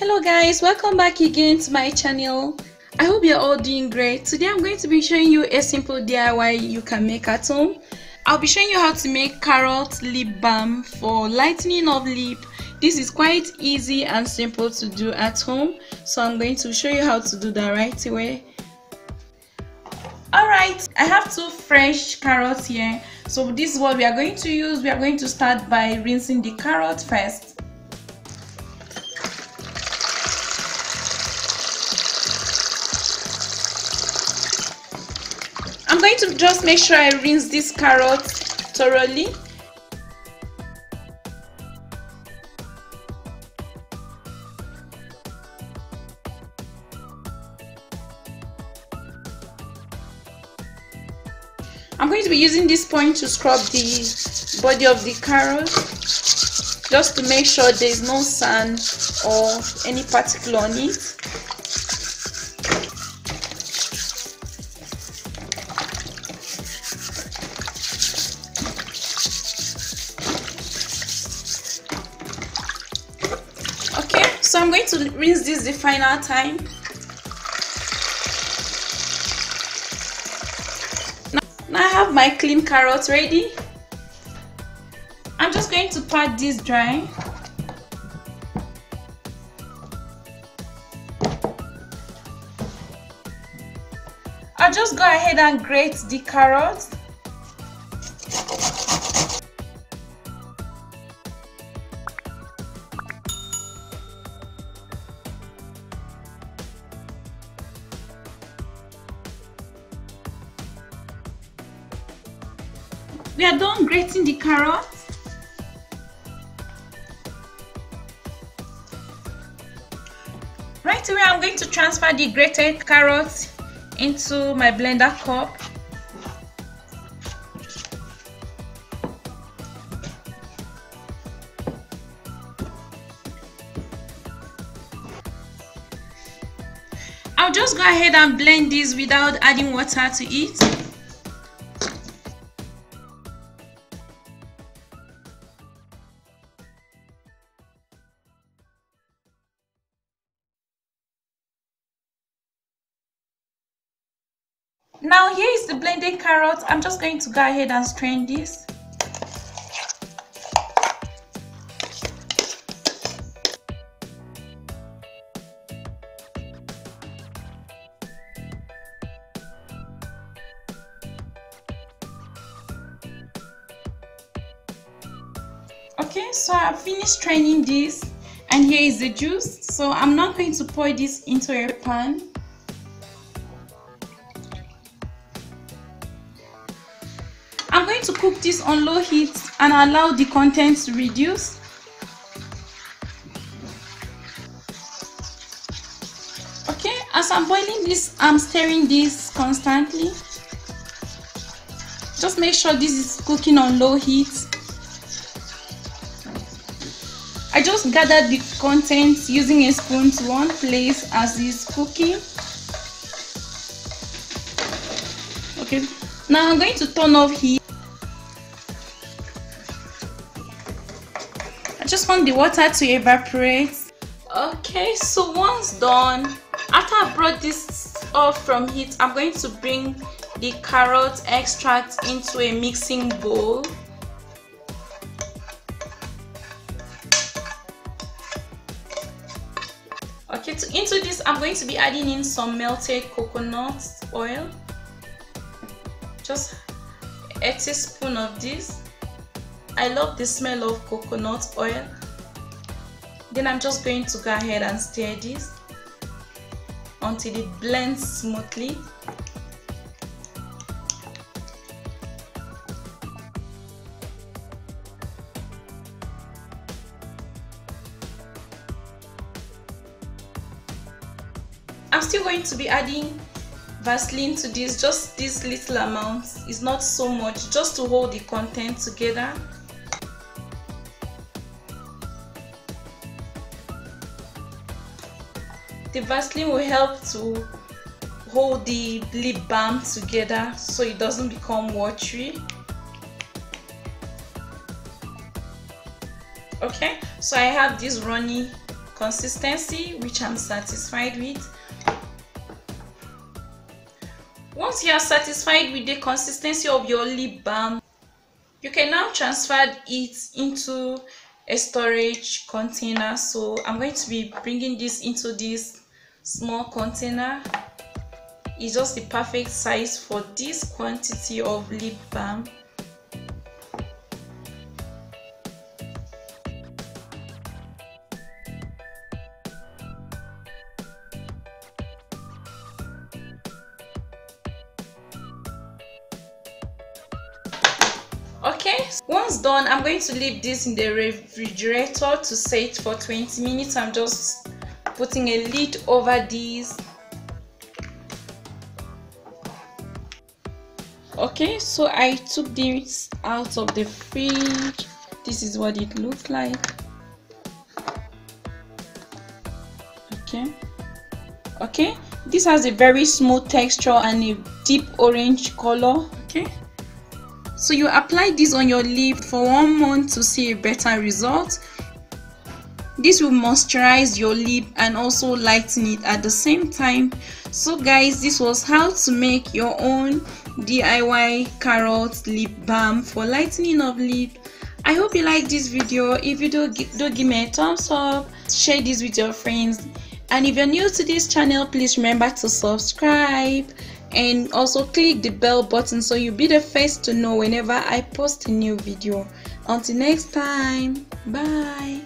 Hello guys, welcome back again to my channel. I hope you're all doing great. Today I'm going to be showing you a simple DIY you can make at home. I'll be showing you how to make carrot lip balm for lightening of lip. This is quite easy and simple to do at home, so I'm going to show you how to do that right away. Alright, I have 2 fresh carrots here, so this is what we are going to use. We are going to start by rinsing the carrot first. I'm going to just make sure I rinse this carrot thoroughly. I'm going to be using this sponge to scrub the body of the carrot, just to make sure there is no sand or any particle on it. Okay, so I'm going to rinse this the final time. Now I have my clean carrot ready. I'm just going to pat this dry. I'll just go ahead and grate the carrot. We are done grating the carrot. Right away, I'm going to transfer the grated carrot into my blender cup. I'll just go ahead and blend this without adding water to it. Now here is the blended carrot. I'm just going to go ahead and strain this. Okay, so I've finished straining this, and here is the juice. So I'm not going to pour this into a pan. I'm going to cook this on low heat and allow the contents to reduce. Okay, as I'm boiling this, I'm stirring this constantly. Just make sure this is cooking on low heat. I just gathered the contents using a spoon to one place as it's cooking. Okay, now I'm going to turn off heat. I just want the water to evaporate. Okay, so once done, after I brought this off from heat, I'm going to bring the carrot extract into a mixing bowl. Okay, into this I'm going to be adding in some melted coconut oil. Just a teaspoon of this. I love the smell of coconut oil. Then I'm just going to go ahead and stir this until it blends smoothly. I'm still going to be adding Vaseline to this, just this little amount. It's not so much, just to hold the content together. The Vaseline will help to hold the lip balm together so it doesn't become watery. Okay, so I have this runny consistency, which I'm satisfied with. Once you are satisfied with the consistency of your lip balm, you can now transfer it into a storage container. So I'm going to be bringing this into this small container. It's just the perfect size for this quantity of lip balm. Okay, once done, I'm going to leave this in the refrigerator to set for 20 minutes. I'm just putting a lid over this. Okay, so I took this out of the fridge. This is what it looks like. Okay, this has a very smooth texture and a deep orange color. Okay, so you apply this on your lip for 1 month to see a better result. This will moisturize your lip and also lighten it at the same time. So guys, this was how to make your own DIY carrot lip balm for lightening of lip. I hope you like this video. If you do give me a thumbs up, share this with your friends, and if you're new to this channel, please remember to subscribe and also click the bell button so you'll be the first to know whenever I post a new video. Until next time, bye.